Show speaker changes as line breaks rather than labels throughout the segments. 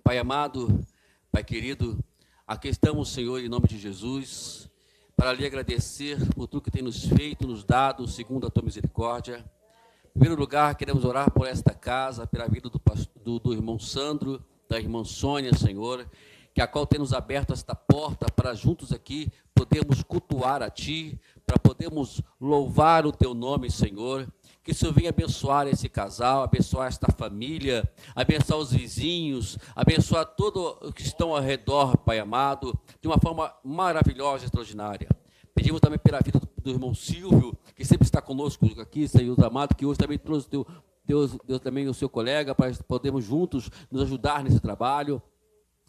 Pai amado, Pai querido, aqui estamos, Senhor, em nome de Jesus, para lhe agradecer por tudo que tem nos feito, nos dado, segundo a tua misericórdia. Em primeiro lugar, queremos orar por esta casa, pela vida do irmão Sandro, da irmã Sônia, Senhor, que a qual tem nos aberto esta porta para juntos aqui podermos cultuar a Ti, para podermos louvar o Teu nome, Senhor. Que o Senhor venha abençoar esse casal, abençoar esta família, abençoar os vizinhos, abençoar todos os que estão ao redor, Pai amado, de uma forma maravilhosa e extraordinária. Pedimos também pela vida do irmão Silvio, que sempre está conosco aqui, Senhor amado, que hoje também trouxe Deus também o seu colega, para podermos juntos nos ajudar nesse trabalho.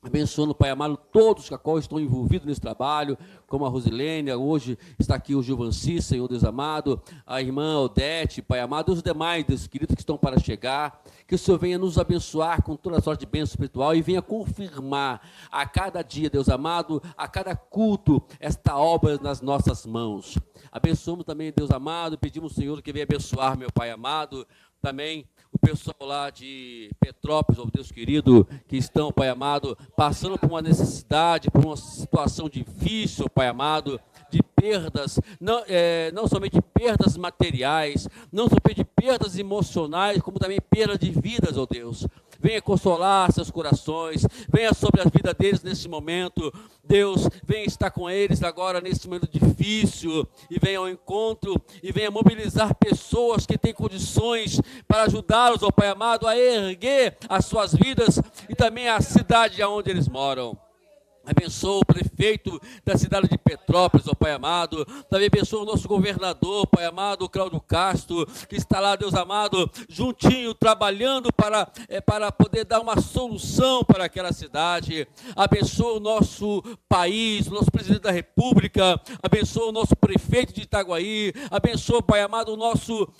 Abençoando, Pai amado, todos que estão envolvidos nesse trabalho, como a Rosilene, hoje está aqui o Gilvanci, Senhor Deus amado, a irmã Odete, Pai amado, e os demais Deus queridos que estão para chegar, que o Senhor venha nos abençoar com toda a sorte de bênção espiritual e venha confirmar a cada dia, Deus amado, a cada culto, esta obra nas nossas mãos. Abençoamos também, Deus amado, pedimos, Senhor, que venha abençoar, meu Pai amado, também o pessoal lá de Petrópolis, ó Deus querido, que estão, Pai amado, passando por uma necessidade, por uma situação difícil, Pai amado, de perdas, não somente perdas materiais, não somente perdas emocionais, como também perda de vidas, ó Deus. Venha consolar seus corações, venha sobre a vida deles nesse momento, Deus, venha estar com eles agora nesse momento difícil, e venha ao encontro, e venha mobilizar pessoas que têm condições para ajudá-los, ó Pai amado, a erguer as suas vidas, e também a cidade onde eles moram. Abençoa o prefeito da cidade de Petrópolis, ó Pai amado. Também abençoa o nosso governador, Pai amado, Cláudio Castro, que está lá, Deus amado, juntinho, trabalhando para poder dar uma solução para aquela cidade. Abençoa o nosso país, o nosso presidente da República. Abençoa o nosso prefeito de Itaguaí. Abençoa, Pai amado, o nosso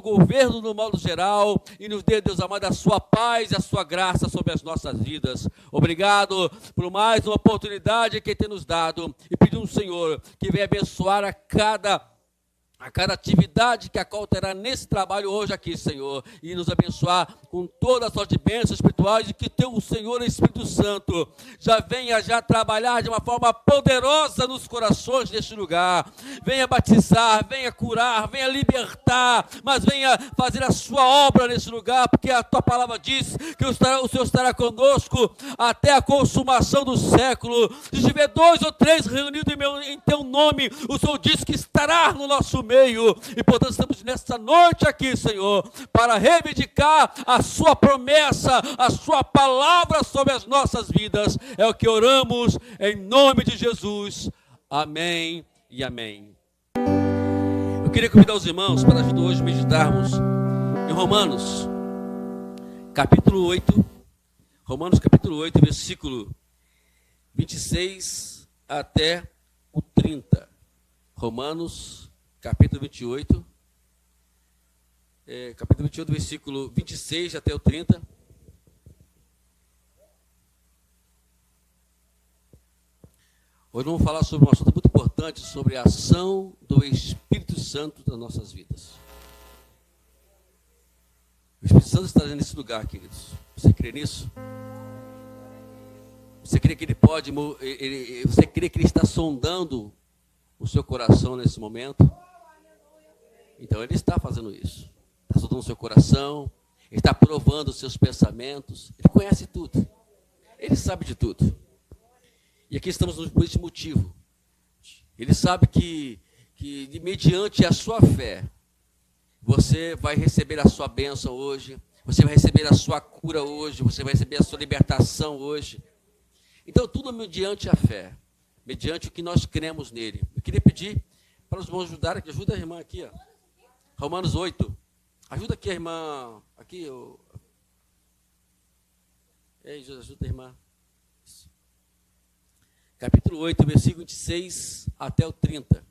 governo no modo geral. E nos dê, Deus amado, a sua paz e a sua graça sobre as nossas vidas. Obrigado por mais uma oportunidade que tem nos dado, e pedimos, Senhor, que venha abençoar a cada atividade que a qual terá nesse trabalho hoje aqui, Senhor, e nos abençoar com toda a sorte de bênçãos espirituais, e que teu Senhor Espírito Santo venha trabalhar de uma forma poderosa nos corações deste lugar, venha batizar, venha curar, venha libertar, mas venha fazer a sua obra nesse lugar, porque a tua palavra diz que o Senhor estará conosco até a consumação do século. Se tiver 2 ou 3 reunidos em teu nome, o Senhor diz que estará no nosso meio, e portanto estamos nesta noite aqui, Senhor, para reivindicar a sua promessa, a sua palavra sobre as nossas vidas. É o que oramos em nome de Jesus. Amém e amém. Eu queria convidar os irmãos para ajudar hoje a meditarmos em Romanos capítulo 8, versículo 26 até o 30. Romanos capítulo 28, versículo 26 até o 30. Hoje vamos falar sobre um assunto muito importante, sobre a ação do Espírito Santo nas nossas vidas. O Espírito Santo está nesse lugar, queridos. Você crê nisso? Você crê que ele pode, você crê que ele está sondando o seu coração nesse momento? Então ele está fazendo isso, está sondando o seu coração, ele está provando os seus pensamentos, ele conhece tudo, ele sabe de tudo. E aqui estamos por esse motivo. Ele sabe que mediante a sua fé, você vai receber a sua bênção hoje, você vai receber a sua cura hoje, você vai receber a sua libertação hoje. Então tudo mediante a fé, mediante o que nós cremos nele. Eu queria pedir para os irmãos ajudarem, ajuda a irmã aqui, ó. Romanos 8. Ajuda aqui a irmã. Aqui, ajuda a irmã. Isso. Capítulo 8, versículo 26 até o 30.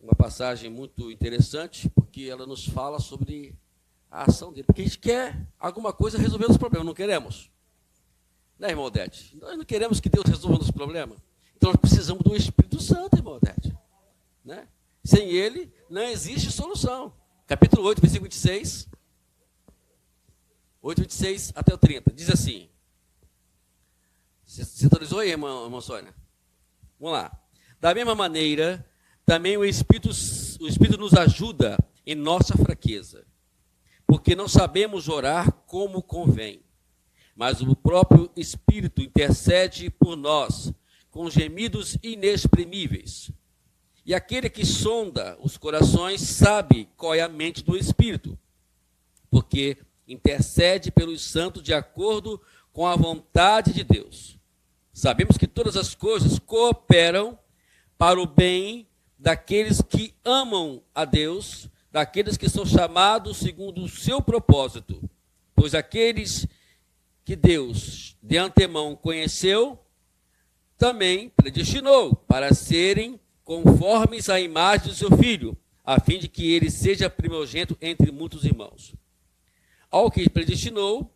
Uma passagem muito interessante, porque ela nos fala sobre a ação dele. Porque a gente quer alguma coisa resolvendo os problemas, não queremos? Né, irmão Odete? Nós não queremos que Deus resolva os problemas. Então nós precisamos do Espírito Santo, irmão Odete. Né? Sem ele, não existe solução. capítulo 8, versículo 26. 8, 26 até o 30. Diz assim. Você autorizou aí, irmã Sônia? Vamos lá. Da mesma maneira, também o Espírito nos ajuda em nossa fraqueza, porque não sabemos orar como convém, mas o próprio Espírito intercede por nós, com gemidos inexprimíveis. E aquele que sonda os corações sabe qual é a mente do Espírito, porque intercede pelos santos de acordo com a vontade de Deus. Sabemos que todas as coisas cooperam para o bem daqueles que amam a Deus, daqueles que são chamados segundo o seu propósito. Pois aqueles que Deus de antemão conheceu, também predestinou para serem conformes à imagem do seu Filho, a fim de que ele seja primogênito entre muitos irmãos. Ao que predestinou,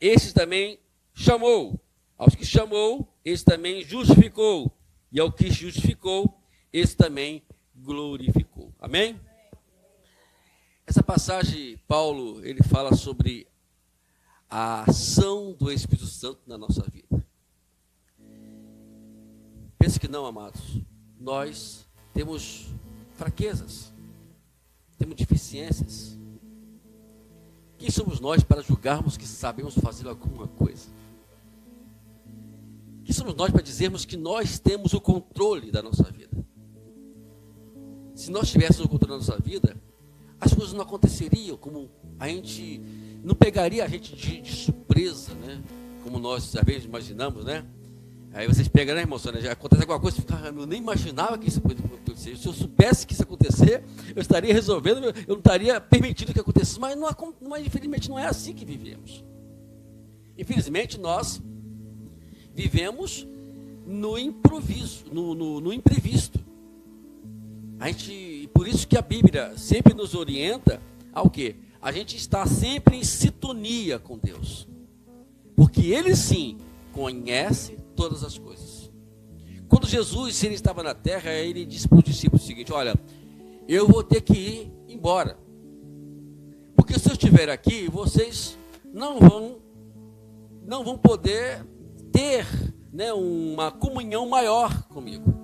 estes também chamou. Aos que chamou, esse também justificou. E ao que justificou, esse também glorificou. Amém? Essa passagem, Paulo, ele fala sobre a ação do Espírito Santo na nossa vida. Pense que não, amados. Nós temos fraquezas, temos deficiências. Quem somos nós para julgarmos que sabemos fazer alguma coisa? Quem somos nós para dizermos que nós temos o controle da nossa vida? Se nós tivéssemos o controle da nossa vida, as coisas não aconteceriam, como a gente não pegaria a gente de surpresa, né? Como nós às vezes imaginamos, né? Aí vocês pegam, né, irmão? Já acontece alguma coisa, eu nem imaginava que isso poderia acontecer. Se eu soubesse que isso ia acontecer, eu estaria resolvendo, eu não estaria permitindo que acontecesse. Mas, infelizmente, não é assim que vivemos. Infelizmente, nós vivemos no improviso, no imprevisto. Por isso que a Bíblia sempre nos orienta ao quê? A gente está sempre em sintonia com Deus. Porque Ele sim conhece todas as coisas. Quando Jesus, se ele estava na terra, ele disse para os discípulos o seguinte: olha, eu vou ter que ir embora. Porque se eu estiver aqui, vocês não vão poder ter, né, uma comunhão maior comigo.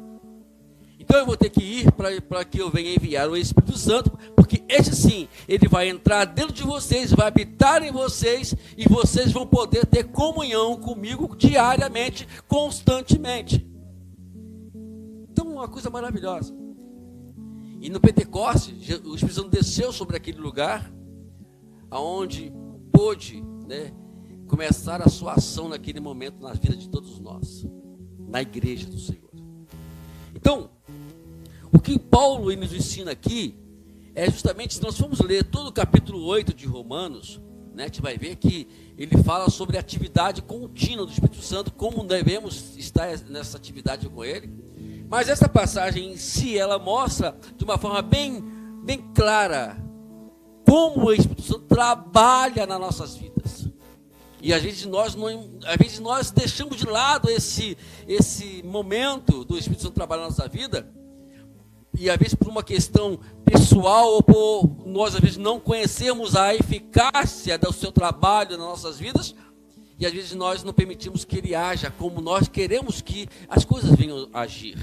Então eu vou ter que ir para que eu venha enviar o Espírito Santo, porque esse sim, ele vai entrar dentro de vocês, vai habitar em vocês, e vocês vão poder ter comunhão comigo diariamente, constantemente. Então, uma coisa maravilhosa. E no Pentecostes, o Espírito Santo desceu sobre aquele lugar, aonde pôde, né, começar a sua ação naquele momento na vida de todos nós, na igreja do Senhor. Então, o que Paulo nos ensina aqui é justamente, se nós formos ler todo o capítulo 8 de Romanos, né, a gente vai ver que ele fala sobre a atividade contínua do Espírito Santo, como devemos estar nessa atividade com ele. Mas essa passagem em si, ela mostra de uma forma bem clara como o Espírito Santo trabalha nas nossas vidas. E às vezes nós deixamos de lado esse momento do Espírito Santo trabalhar na nossa vida, e às vezes por uma questão pessoal, ou por nós às vezes não conhecermos a eficácia do seu trabalho nas nossas vidas, e às vezes nós não permitimos que ele haja como nós queremos que as coisas venham a agir.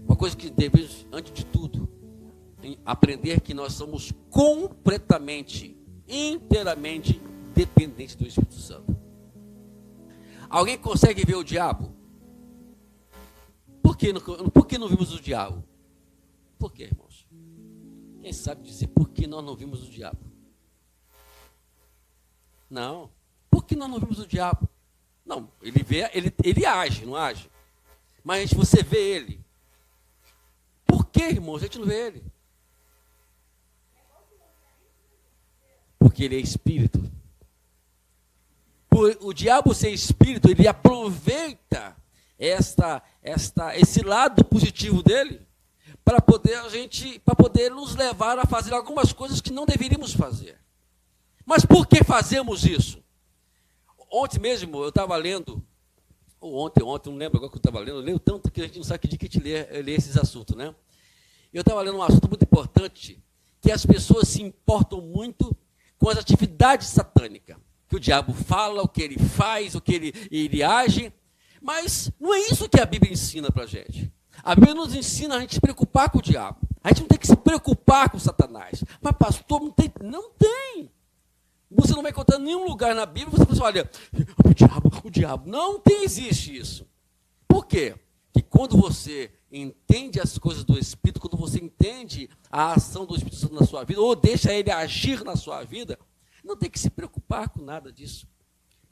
Uma coisa que devemos, antes de tudo, aprender que nós somos completamente, inteiramente dependentes do Espírito Santo. Alguém consegue ver o diabo? Por que não vimos o diabo? Por que, irmãos? Quem sabe dizer por que nós não vimos o diabo? Não. Por que nós não vimos o diabo? Não, ele age, não age? Mas você vê ele. Por que, irmãos, a gente não vê ele? Porque ele é espírito. Por o diabo ser espírito, ele aproveita esse lado positivo dele para poder nos levar a fazer algumas coisas que não deveríamos fazer. Mas por que fazemos isso? Ontem mesmo eu estava lendo, ou ontem, não lembro agora que eu estava lendo, eu leio tanto que a gente não sabe que dia que a gente lê esses assuntos, né? Eu estava lendo um assunto muito importante, que as pessoas se importam muito com as atividades satânicas. Que o diabo fala, o que ele faz, o que ele age. Mas não é isso que a Bíblia ensina para a gente. A Bíblia nos ensina a gente se preocupar com o diabo. A gente não tem que se preocupar com Satanás. Mas pastor, não tem. Não tem. Você não vai encontrar nenhum lugar na Bíblia, você fala assim, olha, o diabo. Não existe isso. Por quê? Que quando você entende as coisas do Espírito, quando você entende a ação do Espírito Santo na sua vida, ou deixa ele agir na sua vida, não tem que se preocupar com nada disso.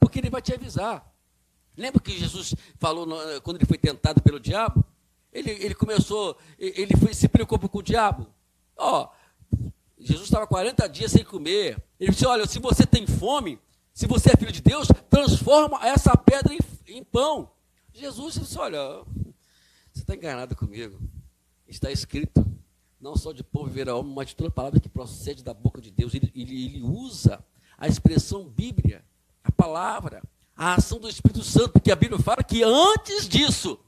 Porque ele vai te avisar. Lembra que Jesus falou, quando ele foi tentado pelo diabo? Ele se preocupou com o diabo. Jesus estava 40 dias sem comer. Ele disse, olha, se você tem fome, se você é filho de Deus, transforma essa pedra em pão. Jesus disse, olha, você está enganado comigo. Está escrito, não só de pão viverá o homem, mas de toda palavra que procede da boca de Deus. Ele usa a expressão Bíblia, a palavra, a ação do Espírito Santo, porque a Bíblia fala que antes disso,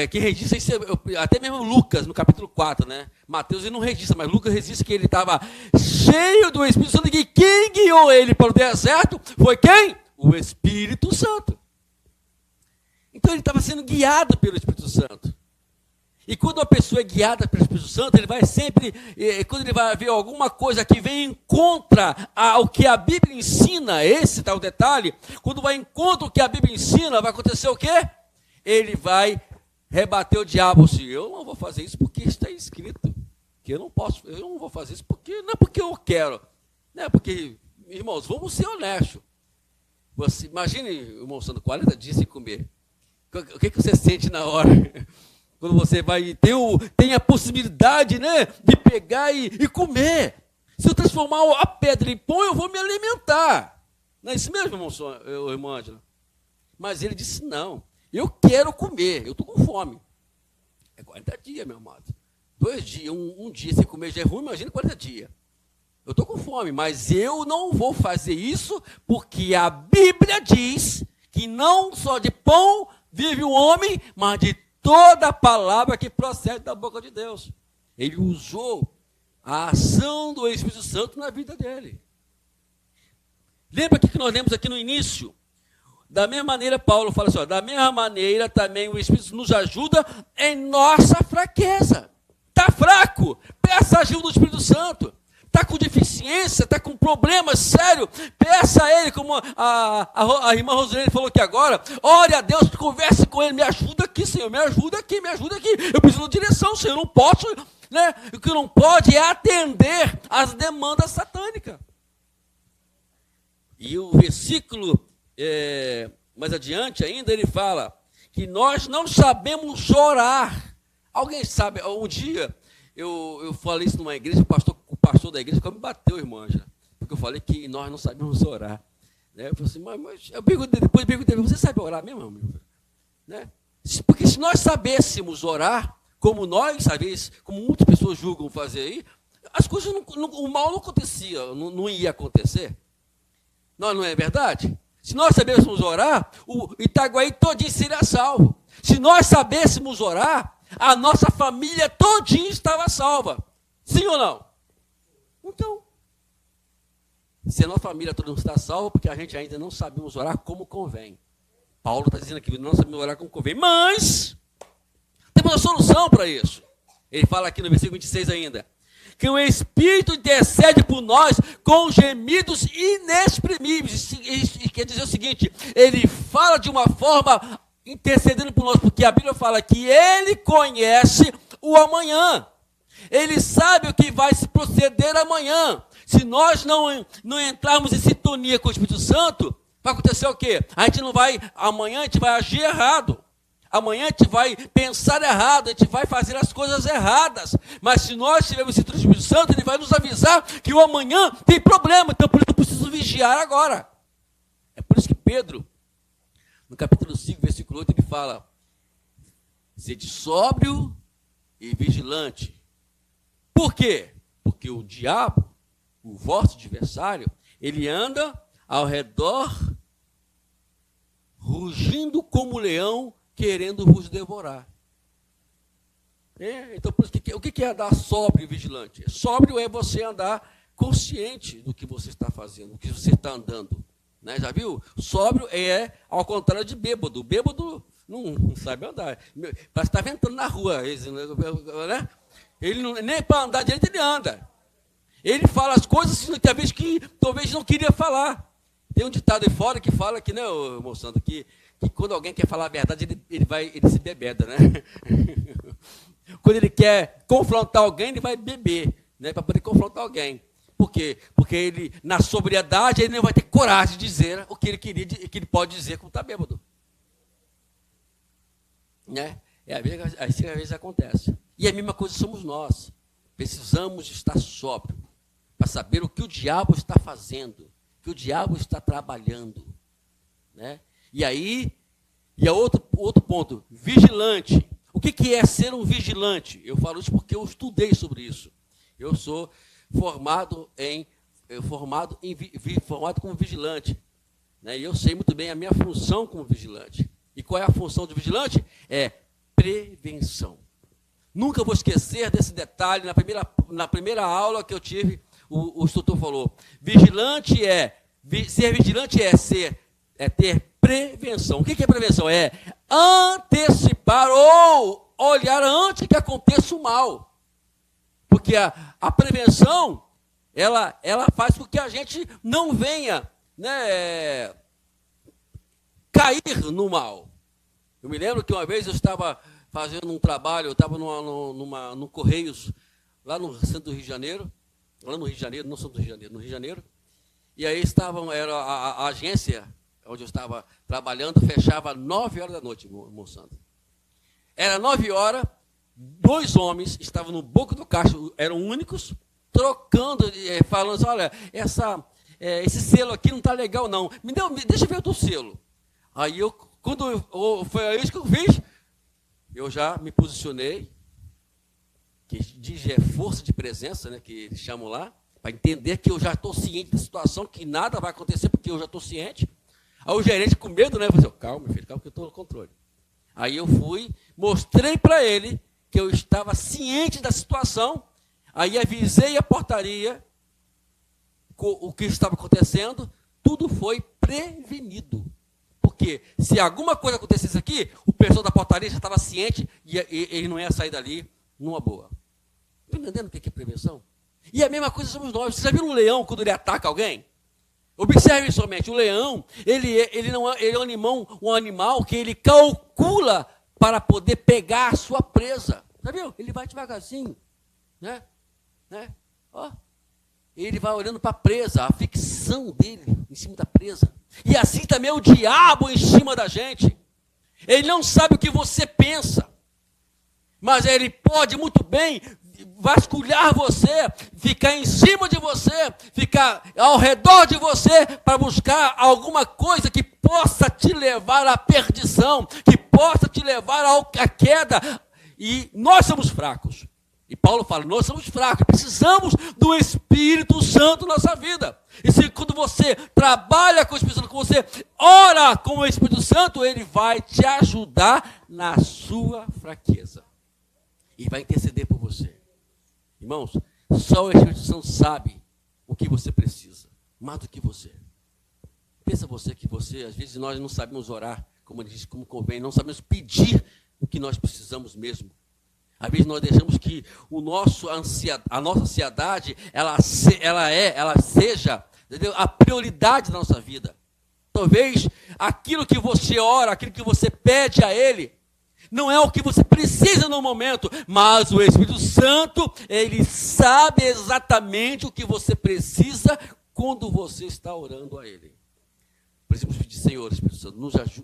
quem registra isso, até mesmo Lucas, no capítulo 4, né? Mateus ele não registra, mas Lucas registra que ele estava cheio do Espírito Santo, e quem guiou ele para o deserto foi quem? O Espírito Santo. Então ele estava sendo guiado pelo Espírito Santo. E quando uma pessoa é guiada pelo Espírito Santo, ele vai sempre, quando ele vai ver alguma coisa que vem contra o que a Bíblia ensina, esse tal detalhe, quando vai em contra o que a Bíblia ensina, vai acontecer o quê? Ele vai rebater o diabo assim, eu não vou fazer isso porque está escrito, que eu não vou fazer isso porque, não é porque eu quero, não é porque, irmãos, vamos ser honestos. Você, imagine, irmão Santo, 40 dias sem comer. O que você sente na hora? Quando você vai tem a possibilidade, né, de pegar e comer. Se eu transformar a pedra em pão, eu vou me alimentar. Não é isso mesmo, irmão Ângela? Mas ele disse, não, eu quero comer, eu estou com fome. É 40 dias, meu amado. 2 dias, um dia sem comer já é ruim, imagina 40 dias. Eu estou com fome, mas eu não vou fazer isso, porque a Bíblia diz que não só de pão vive o homem, mas de toda a palavra que procede da boca de Deus. Ele usou a ação do Espírito Santo na vida dele. Lembra que nós lemos aqui no início? Da mesma maneira, Paulo fala assim, da mesma maneira também o Espírito nos ajuda em nossa fraqueza. Está fraco? Peça a ajuda do Espírito Santo. Está com deficiência, está com problemas sérios, peça a ele, como a irmã Rosilene falou aqui agora, ore a Deus, converse com ele, me ajuda aqui, Senhor, me ajuda aqui, eu preciso de direção, Senhor, eu não posso, né? O que não pode é atender às demandas satânicas. E o versículo, mais adiante ainda, ele fala que nós não sabemos orar. Alguém sabe, um dia, eu falei isso numa igreja, o pastor da igreja me bateu, irmã Ângela, porque eu falei que nós não sabemos orar. Né? Eu falei assim, mas eu perguntei, você sabe orar mesmo, amigo? Né? Porque se nós sabêssemos orar, como nós, às vezes, como muitas pessoas julgam fazer aí, as coisas, o mal não acontecia, não ia acontecer. Não é verdade? Se nós sabêssemos orar, o Itaguaí todinho seria salvo. Se nós sabêssemos orar, a nossa família todinha estava salva. Sim ou não? Então, se a nossa família toda não está salva, porque a gente ainda não sabemos orar como convém. Paulo está dizendo aqui, não sabemos orar como convém. Mas, temos uma solução para isso. Ele fala aqui no versículo 26 ainda. Que o Espírito intercede por nós com gemidos inexprimíveis. E quer dizer o seguinte, ele fala de uma forma intercedendo por nós, porque a Bíblia fala que ele conhece o amanhã. Ele sabe o que vai se proceder amanhã. Se nós não entrarmos em sintonia com o Espírito Santo, vai acontecer o quê? Amanhã a gente vai agir errado. Amanhã a gente vai pensar errado, a gente vai fazer as coisas erradas. Mas se nós tivermos sintonia com o Espírito Santo, ele vai nos avisar que o amanhã tem problema. Então por isso eu preciso vigiar agora. É por isso que Pedro, no capítulo 5, versículo 8, ele fala: sede sóbrio e vigilante. Por quê? Porque o diabo, o vosso adversário, ele anda ao redor, rugindo como leão, querendo vos devorar. Então, por isso, o que é andar sóbrio e vigilante? Sóbrio é você andar consciente do que você está fazendo, do que você está andando. Né? Já viu? Sóbrio é ao contrário de bêbado. Bêbado não sabe andar. Parece que está ventando na rua. Né? Ele não, nem para andar direito ele anda. Ele fala as coisas que talvez não queria falar. Tem um ditado aí fora que fala que, né, moçando, que quando alguém quer falar a verdade, ele se bebeda, né? Quando ele quer confrontar alguém, ele vai beber, né, para poder confrontar alguém. Por quê? Porque ele, na sobriedade, ele não vai ter coragem de dizer o que ele queria, que ele pode dizer quando está bêbado. Né? Às vezes acontece. E a mesma coisa somos nós. Precisamos estar sóbrio para saber o que o diabo está fazendo, o que o diabo está trabalhando. Né? E aí, outro ponto, vigilante. O que é ser um vigilante? Eu falo isso porque eu estudei sobre isso. Eu sou formado como vigilante. Né? E eu sei muito bem a minha função como vigilante. E qual é a função do vigilante? É prevenção. Nunca vou esquecer desse detalhe. Na primeira aula que eu tive, o instrutor falou, ser vigilante é ter prevenção. O que é prevenção? É antecipar ou olhar antes que aconteça o mal. Porque a prevenção, ela faz com que a gente não venha, né, cair no mal. Eu me lembro que uma vez eu estava fazendo um trabalho, eu estava no Correios, lá no centro do Rio de Janeiro, lá no Rio de Janeiro, não centro do Rio de Janeiro, no Rio de Janeiro, e aí era a agência onde eu estava trabalhando, fechava às 9 horas da noite, moçando. Era 9 horas, 2 homens estavam no banco do caixa, eram únicos, trocando, falando assim, olha, esse selo aqui não está legal não, deixa eu ver o teu selo. Aí foi isso que eu fiz, eu já me posicionei, que diz força de presença, né, que eles chamam lá, para entender que eu já estou ciente da situação, que nada vai acontecer porque eu já estou ciente. Aí o gerente com medo, né, falou assim, calma, meu filho, calma que eu estou no controle. Aí eu fui, mostrei para ele que eu estava ciente da situação, aí avisei a portaria o que estava acontecendo, tudo foi prevenido. Porque se alguma coisa acontecesse aqui, o pessoal da portaria já estava ciente e ele não ia sair dali numa boa. Está entendendo o que é prevenção? E a mesma coisa somos nós. Você já viu um leão quando ele ataca alguém? Observe somente, o leão, ele é um animal que ele calcula para poder pegar a sua presa. Já viu? Ele vai devagarzinho. Né? Ó. Ele vai olhando para a presa, a ficção dele em cima da presa. E assim também é o diabo em cima da gente. Ele não sabe o que você pensa, mas ele pode muito bem vasculhar você, ficar em cima de você, ficar ao redor de você, para buscar alguma coisa que possa te levar à perdição, que possa te levar à queda. E nós somos fracos. E Paulo fala, nós somos fracos, precisamos do Espírito Santo na nossa vida. E se quando você trabalha com o Espírito Santo, quando você ora com o Espírito Santo, ele vai te ajudar na sua fraqueza. E vai interceder por você. Irmãos, só o Espírito Santo sabe o que você precisa, mais do que você. Pensa você, às vezes nós não sabemos orar, como ele diz, como convém, não sabemos pedir o que nós precisamos mesmo. Às vezes nós deixamos que a nossa ansiedade, ela seja, entendeu, a prioridade da nossa vida. Talvez aquilo que você ora, aquilo que você pede a Ele, não é o que você precisa no momento, mas o Espírito Santo, ele sabe exatamente o que você precisa quando você está orando a Ele. Por exemplo, pedir, Senhor, Espírito Santo,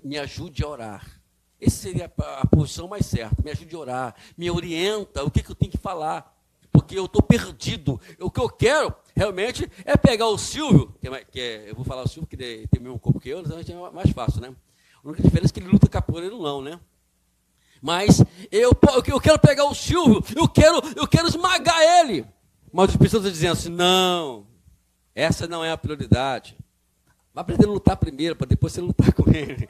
me ajude a orar. Essa seria a posição mais certa. Me ajude a orar, me orienta o que eu tenho que falar, porque eu estou perdido. O que eu quero realmente é pegar o Silvio, eu vou falar o Silvio, que tem o mesmo corpo que eu, então é mais fácil, né? A única diferença é que ele luta capoeira não, né? Mas eu quero pegar o Silvio, eu quero esmagar ele. Mas os pessoas estão dizendo assim, não, essa não é a prioridade. Vai aprender a lutar primeiro, para depois você lutar com ele.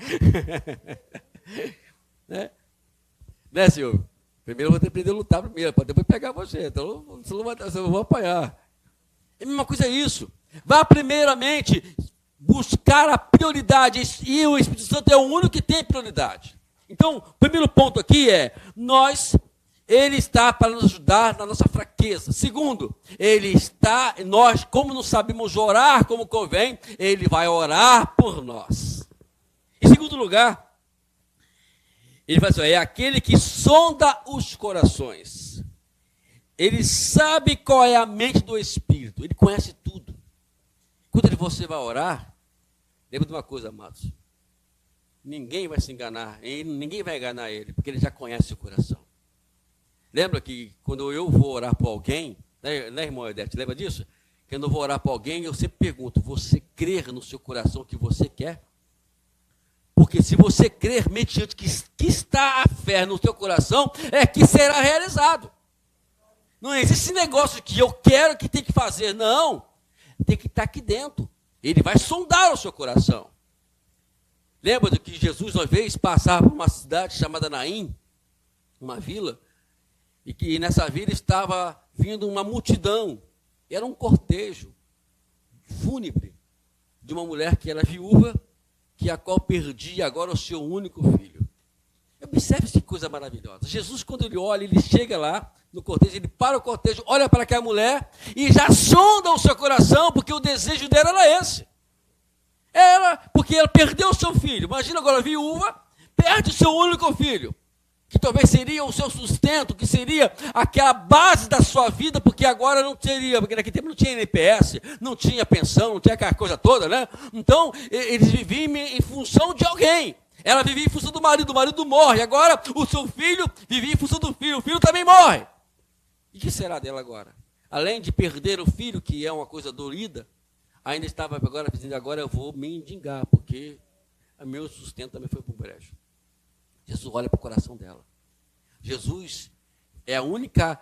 Né, Silvio? Primeiro eu vou ter que aprender a lutar primeiro, para depois pegar você. Então, eu vou apanhar. A mesma coisa é isso. Vá primeiramente buscar a prioridade. E o Espírito Santo é o único que tem prioridade. Então, o primeiro ponto aqui é, ele está para nos ajudar na nossa fraqueza. Segundo, nós, como não sabemos orar como convém, ele vai orar por nós. Em segundo lugar, ele vai dizer, é aquele que sonda os corações. Ele sabe qual é a mente do Espírito. Ele conhece tudo. Quando você vai orar, lembra de uma coisa, amados. Ninguém vai se enganar. Ninguém vai enganar ele, porque ele já conhece o coração. Lembra que quando eu vou orar por alguém, né, irmão Edete, lembra disso? Quando eu vou orar por alguém, eu sempre pergunto, você crê no seu coração o que você quer? Porque se você crer mediante que está a fé no seu coração, é que será realizado. Não existe esse negócio que eu quero que tem que fazer, não. Tem que estar aqui dentro. Ele vai sondar o seu coração. Lembra do que Jesus uma vez passava por uma cidade chamada Naim, uma vila, e que nessa vila estava vindo uma multidão. Era um cortejo fúnebre de uma mulher que era viúva, a qual perdia agora o seu único filho. Observe que coisa maravilhosa. Jesus, quando ele olha, ele chega lá no cortejo, ele para o cortejo, olha para aquela mulher e já sonda o seu coração, porque o desejo dela era esse. Porque ela perdeu o seu filho. Imagina agora a viúva, perde o seu único filho, que talvez seria o seu sustento, que seria aquela base da sua vida, porque agora não teria, porque naquele tempo não tinha INPS, não tinha pensão, não tinha aquela coisa toda, né? Então, eles viviam em função de alguém. Ela vivia em função do marido morre. Agora, o seu filho vivia em função do filho, o filho também morre. E o que será dela agora? Além de perder o filho, que é uma coisa dolorida, ainda estava agora dizendo, agora eu vou mendigar, porque o meu sustento também foi para o brejo. Jesus olha para o coração dela. Jesus é a única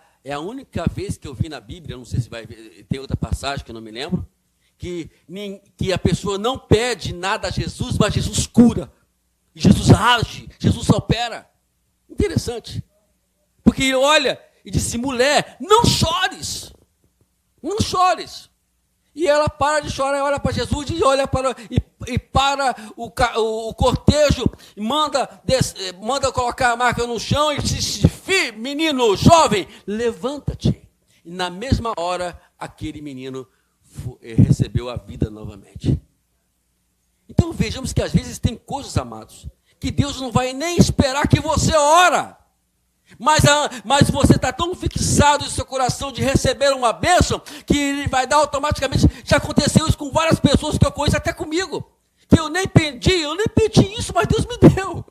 vez que eu vi na Bíblia, não sei se vai ter outra passagem que eu não me lembro, que a pessoa não pede nada a Jesus, mas Jesus cura. E Jesus age, Jesus opera. Interessante. Porque ele olha e disse, mulher, não chores. Não chores. E ela para de chorar e olha para Jesus e olha para o cortejo, e manda colocar a marca no chão e diz, menino jovem, levanta-te. E na mesma hora, aquele menino recebeu a vida novamente. Então vejamos que às vezes tem coisas, amados, que Deus não vai nem esperar que você ora. Mas você está tão fixado em seu coração de receber uma bênção, que ele vai dar automaticamente. Já aconteceu isso com várias pessoas que eu conheço, até comigo. Que eu nem pedi isso, mas Deus me deu.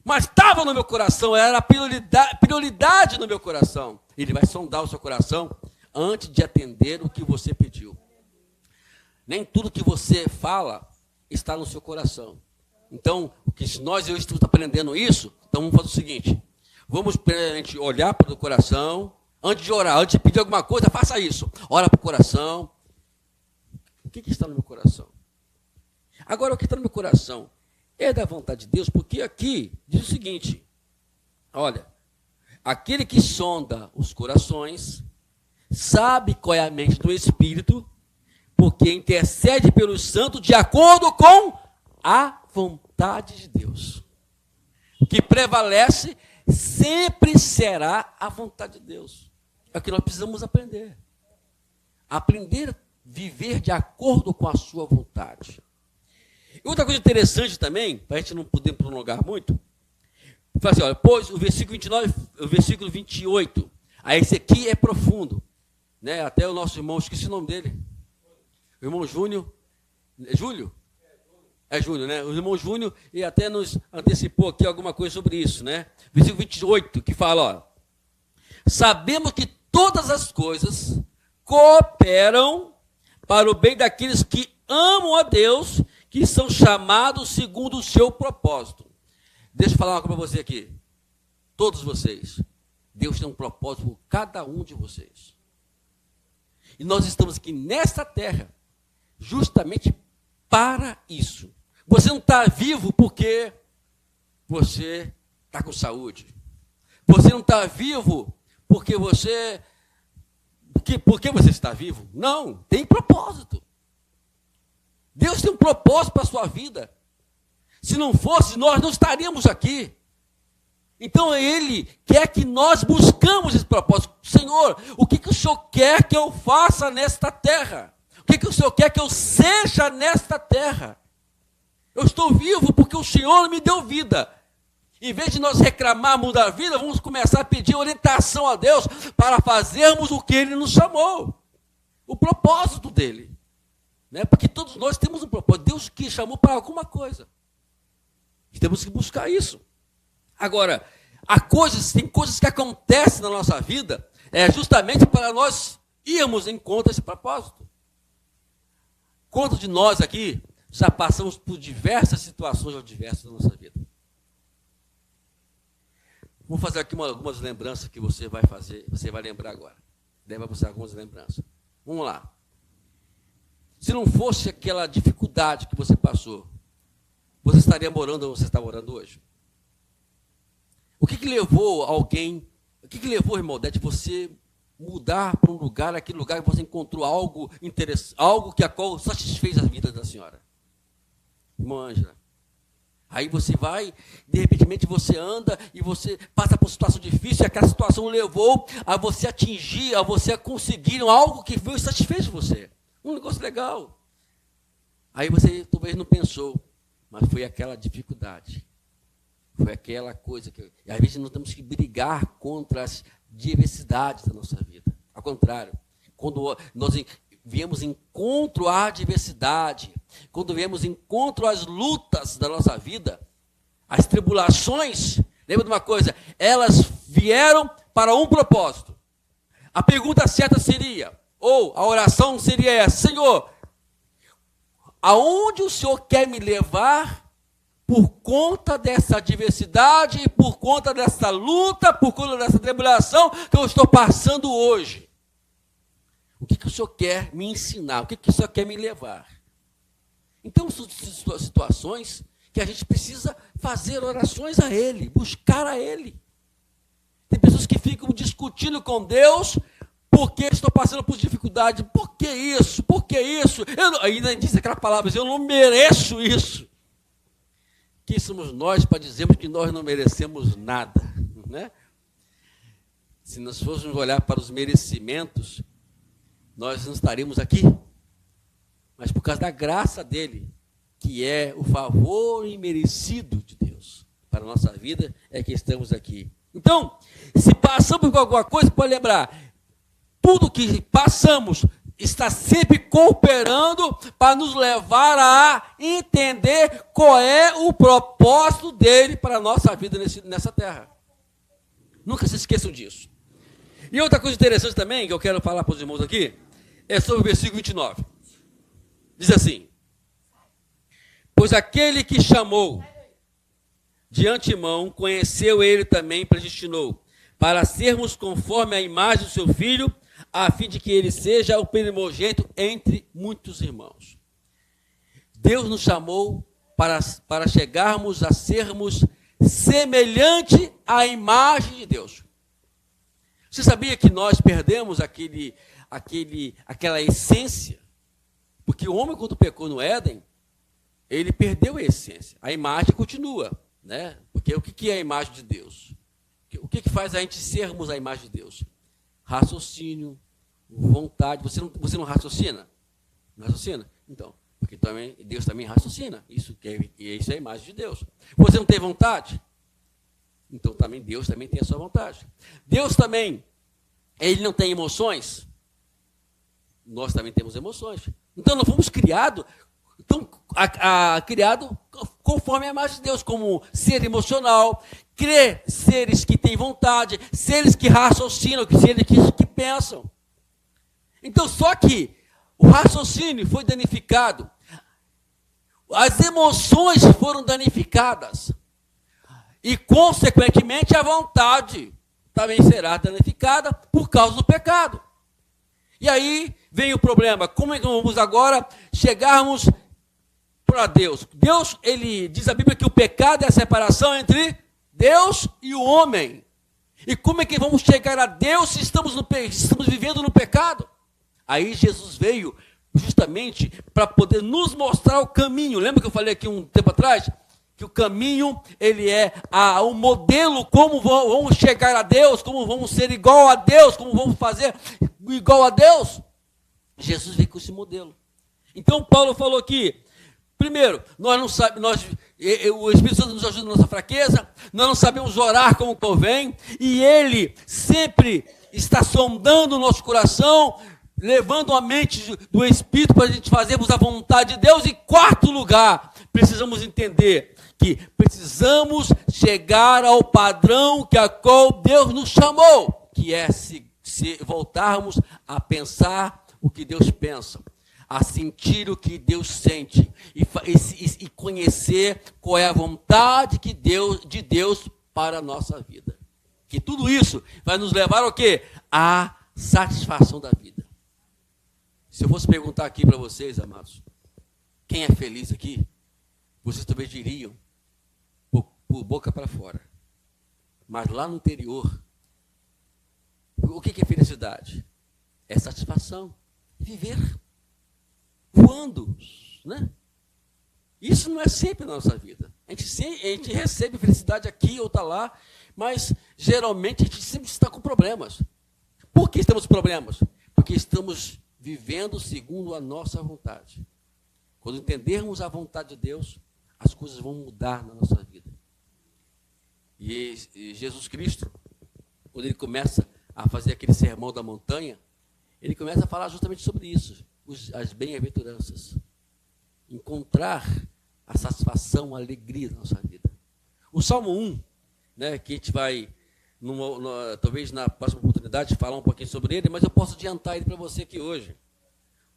Mas estava no meu coração, era a prioridade no meu coração. Ele vai sondar o seu coração antes de atender o que você pediu. Nem tudo que você fala está no seu coração. Então, eu estamos aprendendo isso, então vamos fazer o seguinte. Vamos primeiramente olhar para o coração, antes de orar, antes de pedir alguma coisa, faça isso. Ora para o coração. O que está no meu coração? Agora, o que está no meu coração é da vontade de Deus, porque aqui diz o seguinte, olha, aquele que sonda os corações, sabe qual é a mente do Espírito, porque intercede pelos santos de acordo com a vontade de Deus. O que prevalece sempre será a vontade de Deus. É o que nós precisamos aprender. Aprender a viver de acordo com a sua vontade. E outra coisa interessante também, para a gente não poder prolongar muito, fala assim, olha, pois o versículo 29, o versículo 28, aí esse aqui é profundo, né? Até o nosso irmão, esqueci o nome dele, o irmão Júnior, Júlio? É Júnior, né? O irmão Júnior, e até nos antecipou aqui alguma coisa sobre isso, né? Versículo 28, que fala, ó, sabemos que todas as coisas cooperam para o bem daqueles que amam a Deus, que são chamados segundo o seu propósito. Deixa eu falar uma coisa para você aqui. Todos vocês, Deus tem um propósito por cada um de vocês. E nós estamos aqui nesta terra, justamente para isso. Você não está vivo porque você está com saúde. Você não está vivo porque porque você está vivo. Não, tem propósito. Deus tem um propósito para a sua vida. Se não fosse, nós não estaríamos aqui. Então Ele quer que nós buscamos esse propósito. Senhor, o que o Senhor quer que eu faça nesta terra? O que o Senhor quer que eu seja nesta terra? Eu estou vivo porque o Senhor me deu vida. Em vez de nós reclamarmos da vida, vamos começar a pedir orientação a Deus para fazermos o que Ele nos chamou. O propósito dEle. Né? Porque todos nós temos um propósito. Deus que chamou para alguma coisa. E temos que buscar isso. Agora, tem coisas que acontecem na nossa vida, justamente para nós irmos em conta desse propósito. Quantos de nós aqui já passamos por diversas situações adversas na nossa vida? Vou fazer aqui algumas lembranças que você vai lembrar agora. Leva você algumas lembranças. Vamos lá. Se não fosse aquela dificuldade que você passou, você estaria morando onde você está morando hoje? O que levou alguém, irmão Odete, você mudar para um lugar, aquele lugar que você encontrou algo interessante, algo que a qual satisfez a vida da senhora? Irmã Ângela. Aí você vai, de repente você anda e você passa por uma situação difícil, e aquela situação levou a você atingir, a você conseguir algo que foi satisfeito você. Um negócio legal. Aí você talvez não pensou, mas foi aquela dificuldade. Foi aquela coisa que... Às vezes nós temos que brigar contra as diversidades da nossa vida. Ao contrário, quando nós viemos encontro à adversidade, quando viemos encontro às lutas da nossa vida, as tribulações, lembra de uma coisa, elas vieram para um propósito. A pergunta certa seria, ou a oração seria essa: Senhor, aonde o Senhor quer me levar por conta dessa adversidade, por conta dessa luta, por conta dessa tribulação que eu estou passando hoje? O que o Senhor quer me ensinar? O que o Senhor quer me levar? Então, são situações que a gente precisa fazer orações a Ele, buscar a Ele. Tem pessoas que ficam discutindo com Deus porque estou passando por dificuldade. Por que isso? Por que isso? Ainda diz aquela palavra, eu não mereço isso. Quem somos nós para dizermos que nós não merecemos nada? Né? Se nós fôssemos olhar para os merecimentos, nós não estaríamos aqui. Mas por causa da graça dele, que é o favor imerecido de Deus para a nossa vida, é que estamos aqui. Então, se passamos por alguma coisa, pode lembrar, tudo que passamos está sempre cooperando para nos levar a entender qual é o propósito dele para a nossa vida nessa terra. Nunca se esqueçam disso. E outra coisa interessante também, que eu quero falar para os irmãos aqui, é sobre o versículo 29. Diz assim: pois aquele que chamou de antemão, conheceu ele também, predestinou, para sermos conforme a imagem do seu Filho, a fim de que ele seja o primogênito entre muitos irmãos. Deus nos chamou para chegarmos a sermos semelhante à imagem de Deus. Você sabia que nós perdemos aquela essência? Porque o homem, quando pecou no Éden, ele perdeu a essência. A imagem continua, né? Porque o que é a imagem de Deus? O que faz a gente sermos a imagem de Deus? Raciocínio, vontade. Você não raciocina? Não raciocina? Então, porque Deus também raciocina. Isso é a imagem de Deus. Você não tem vontade? Então também Deus também tem a sua vontade. Deus também, ele não tem emoções? Nós também temos emoções. Então nós fomos criados conforme a imagem de Deus, como ser emocional, seres que têm vontade, seres que raciocinam, seres que pensam. Então, só que o raciocínio foi danificado, as emoções foram danificadas, e, consequentemente, a vontade também será danificada por causa do pecado. E aí vem o problema: como é que vamos agora chegarmos para Deus? Deus, ele diz a Bíblia que o pecado é a separação entre Deus e o homem. E como é que vamos chegar a Deus se estamos vivendo no pecado? Aí Jesus veio justamente para poder nos mostrar o caminho. Lembra que eu falei aqui um tempo atrás? Que o caminho, ele é o modelo, como vamos chegar a Deus, como vamos ser igual a Deus, como vamos fazer igual a Deus. Jesus veio com esse modelo. Então Paulo falou aqui, primeiro, nós não sabemos, o Espírito Santo nos ajuda na nossa fraqueza, nós não sabemos orar como convém, e Ele sempre está sondando o nosso coração, levando a mente do Espírito para a gente fazermos a vontade de Deus. E quarto lugar, precisamos entender que precisamos chegar ao padrão que a qual Deus nos chamou, que é se voltarmos a pensar o que Deus pensa, a sentir o que Deus sente e conhecer qual é a vontade de Deus para a nossa vida. Que tudo isso vai nos levar ao quê? À satisfação da vida. Se eu fosse perguntar aqui para vocês, amados, quem é feliz aqui, vocês talvez diriam por boca para fora. Mas lá no interior, o que é felicidade? É satisfação, viver voando, né? Isso não é sempre na nossa vida. A gente recebe felicidade aqui ou está lá, mas geralmente a gente sempre está com problemas. Por que estamos com problemas? Porque estamos vivendo segundo a nossa vontade. Quando entendermos a vontade de Deus, as coisas vão mudar na nossa vida. E Jesus Cristo, quando ele começa a fazer aquele sermão da montanha, ele começa a falar justamente sobre isso, as bem-aventuranças. Encontrar a satisfação, a alegria da nossa vida. O Salmo 1, né, que a gente vai, talvez na próxima oportunidade, falar um pouquinho sobre ele, mas eu posso adiantar ele para você aqui hoje.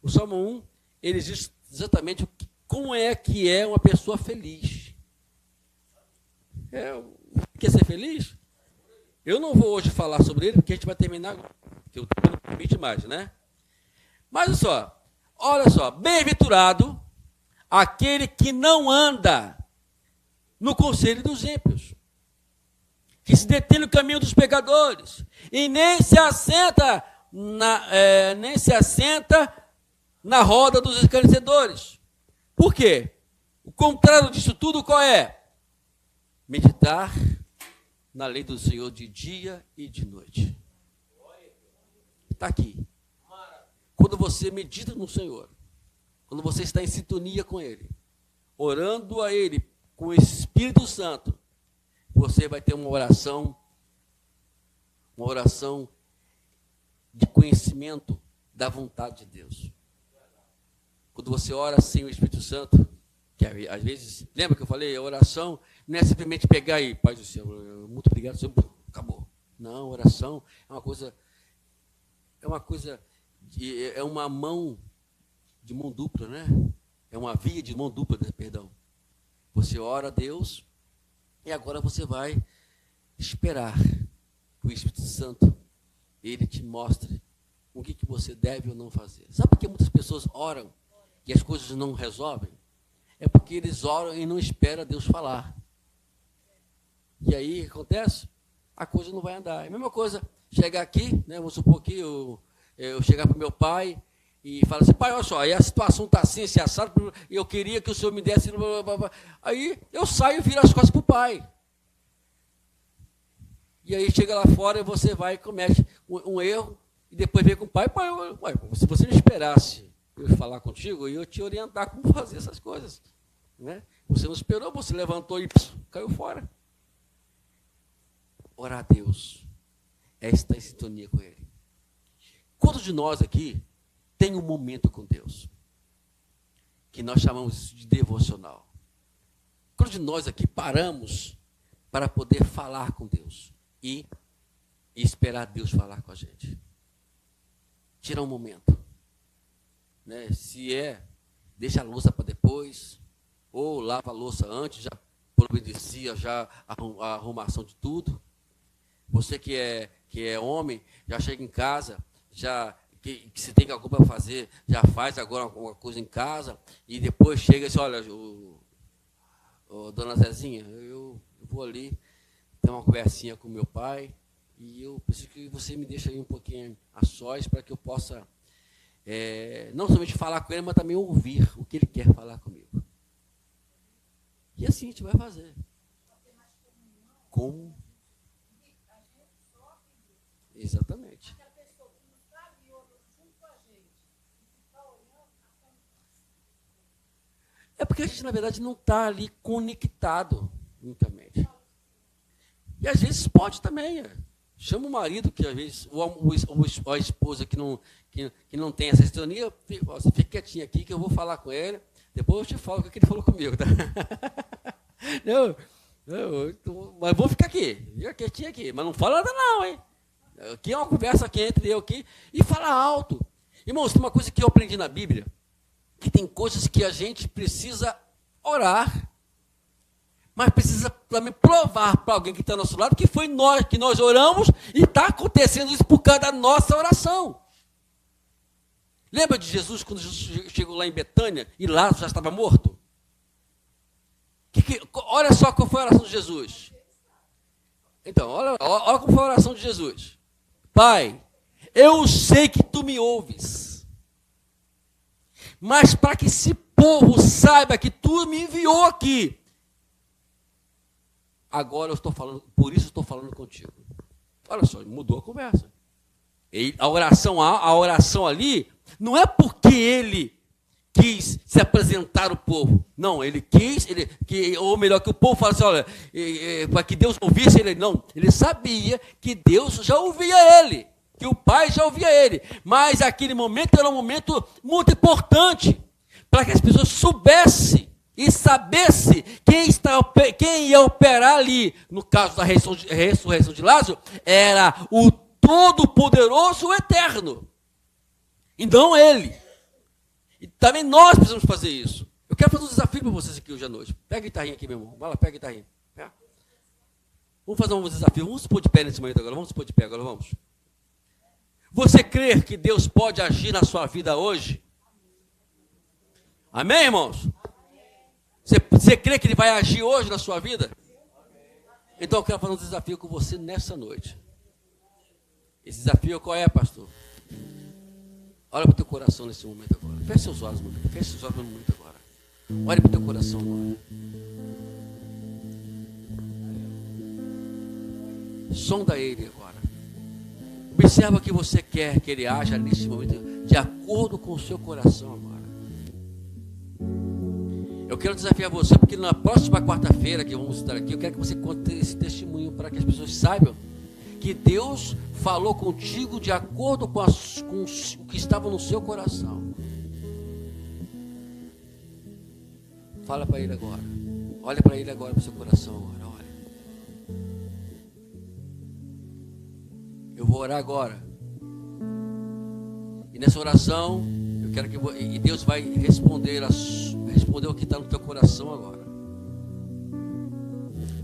O Salmo 1, ele diz exatamente como é que é uma pessoa feliz. Quer ser feliz? Eu não vou hoje falar sobre ele, porque a gente vai terminar, porque o tempo não permite mais, né? Mas olha só, bem-aventurado aquele que não anda no conselho dos ímpios, que se detém no caminho dos pecadores, e nem se assenta na roda dos escarnecedores. Por quê? O contrário disso tudo qual é? Meditar na lei do Senhor de dia e de noite. Está aqui. Quando você medita no Senhor, quando você está em sintonia com Ele, orando a Ele com o Espírito Santo, você vai ter uma oração de conhecimento da vontade de Deus. Quando você ora sem o Espírito Santo, que às vezes, lembra que eu falei, a oração não é simplesmente pegar aí, Pai do céu, muito obrigado, Senhor, acabou. Não, oração é uma mão de mão dupla, né? É uma via de mão dupla, perdão. Você ora a Deus e agora você vai esperar que o Espírito Santo, ele te mostre o que você deve ou não fazer. Sabe por que muitas pessoas oram e as coisas não resolvem? É porque eles oram e não esperam Deus falar. E aí, o que acontece? A coisa não vai andar. É a mesma coisa, chegar aqui, né, vamos supor que eu chegar para o meu pai e falar assim, pai, olha só, aí a situação está assim, assim, assado, e eu queria que o senhor me desse... Blá, blá, blá. Aí eu saio e viro as costas para o pai. E aí chega lá fora e você vai e comete um erro, e depois vem com o pai, pai, se você me esperasse eu falar contigo, eu te orientar como fazer essas coisas. Né? Você não esperou, você levantou e caiu fora. Orar a Deus é estar em sintonia com Ele. Quantos de nós aqui tem um momento com Deus? Que nós chamamos de devocional. Quantos de nós aqui paramos para poder falar com Deus e esperar Deus falar com a gente? Tirar um momento. Né? Se deixa a louça para depois, ou lava a louça antes, já providencia já a arrumação de tudo. Você que é homem, já chega em casa, que se tem alguma coisa para fazer, já faz agora alguma coisa em casa, e depois chega e diz, olha, dona Zezinha, eu vou ali ter uma conversinha com meu pai, E eu preciso que você me deixe aí um pouquinho a sós para que eu possa não somente falar com ele, mas também ouvir o que ele quer falar comigo. E assim a gente vai fazer. Como? Exatamente. É porque a gente, na verdade, não está ali conectado unicamente. E às vezes pode também. Chama o marido, que às vezes, ou a esposa que não tem essa sintonia, você fica quietinho aqui que eu vou falar com ele, depois eu te falo o que ele falou comigo. Tá? Mas vou ficar aqui, quietinho aqui, mas não fala nada não, hein? Aqui é uma conversa aqui entre eu aqui, e fala alto. Irmãos, tem uma coisa que eu aprendi na Bíblia, que tem coisas que a gente precisa orar, mas precisa também provar para alguém que está ao nosso lado que foi nós, que nós oramos e está acontecendo isso por causa da nossa oração. Lembra de Jesus, quando Jesus chegou lá em Betânia e Lázaro já estava morto? Olha só qual foi a oração de Jesus. Então, olha qual foi a oração de Jesus. Pai, eu sei que tu me ouves, mas para que esse povo saiba que tu me enviou aqui, agora eu estou falando, por isso eu estou falando contigo. Olha só, mudou a conversa. A oração ali, não é porque ele quis se apresentar ao povo. Não, ele quis, ou melhor, que o povo falasse, olha, para que Deus ouvisse ele. Não, ele sabia que Deus já ouvia ele, que o Pai já ouvia ele. Mas aquele momento era um momento muito importante, para que as pessoas soubessem e sabesse quem ia operar ali. No caso da ressurreição de Lázaro, era o Todo-Poderoso Eterno, e não ele. E também nós precisamos fazer isso. Eu quero fazer um desafio para vocês aqui hoje à noite. Pega a guitarrinha aqui, meu irmão. Vai lá, pega a guitarrinha. Vamos fazer um desafio. Vamos se pôr de pé nesse momento agora. Vamos se pôr de pé agora, vamos. Você crê que Deus pode agir na sua vida hoje? Amém, irmãos? Você crê que Ele vai agir hoje na sua vida? Então eu quero fazer um desafio com você nessa noite. Esse desafio qual é, pastor? Olha para o teu coração nesse momento agora. Feche seus olhos, meu filho. Feche seus olhos no momento agora. Olha para o teu coração agora. Sonda Ele agora. Observa o que você quer que Ele haja nesse momento, de acordo com o seu coração agora. Eu quero desafiar você, porque na próxima quarta-feira que vamos estar aqui, eu quero que você conte esse testemunho para que as pessoas saibam que Deus falou contigo de acordo com o que estava no seu coração. Fala para Ele agora. Olha para Ele agora, para o seu coração agora. Olha. Eu vou orar agora. E nessa oração, eu quero que Deus vai responder o que está no teu coração agora.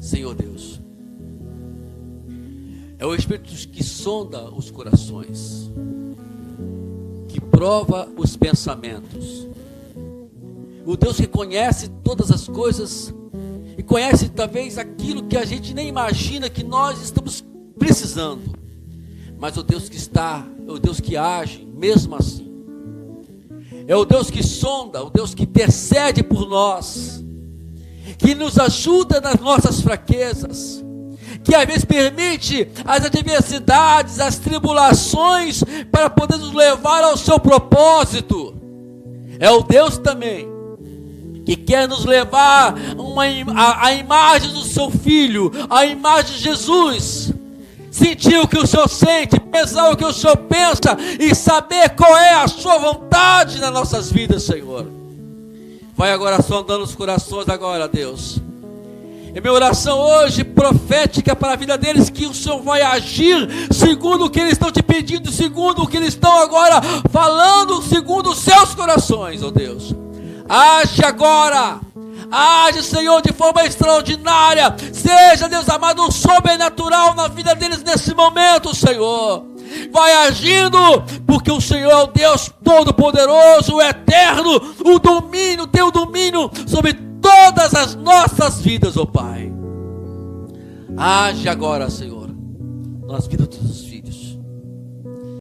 Senhor Deus, é o Espírito que sonda os corações, que prova os pensamentos. O Deus que conhece todas as coisas e conhece talvez aquilo que a gente nem imagina que nós estamos precisando. Mas o Deus que está, é o Deus que age mesmo assim. É o Deus que sonda, o Deus que intercede por nós, que nos ajuda nas nossas fraquezas, que às vezes permite as adversidades, as tribulações, para poder nos levar ao seu propósito. É o Deus também que quer nos levar a imagem do seu Filho, a imagem de Jesus. Sentir o que o Senhor sente, pensar o que o Senhor pensa e saber qual é a sua vontade nas nossas vidas, Senhor. Vai agora sondando os corações agora, Deus. É minha oração hoje, profética para a vida deles, que o Senhor vai agir segundo o que eles estão te pedindo, segundo o que eles estão agora falando, segundo os seus corações, ó Deus. Age agora. Age, Senhor, de forma extraordinária. Seja, Deus amado, sobrenatural na vida deles nesse momento, Senhor. Vai agindo, porque o Senhor é o Deus Todo-Poderoso, o Eterno, o domínio, teu domínio sobre todas as nossas vidas, ó Pai. Age agora, Senhor. nas vidas dos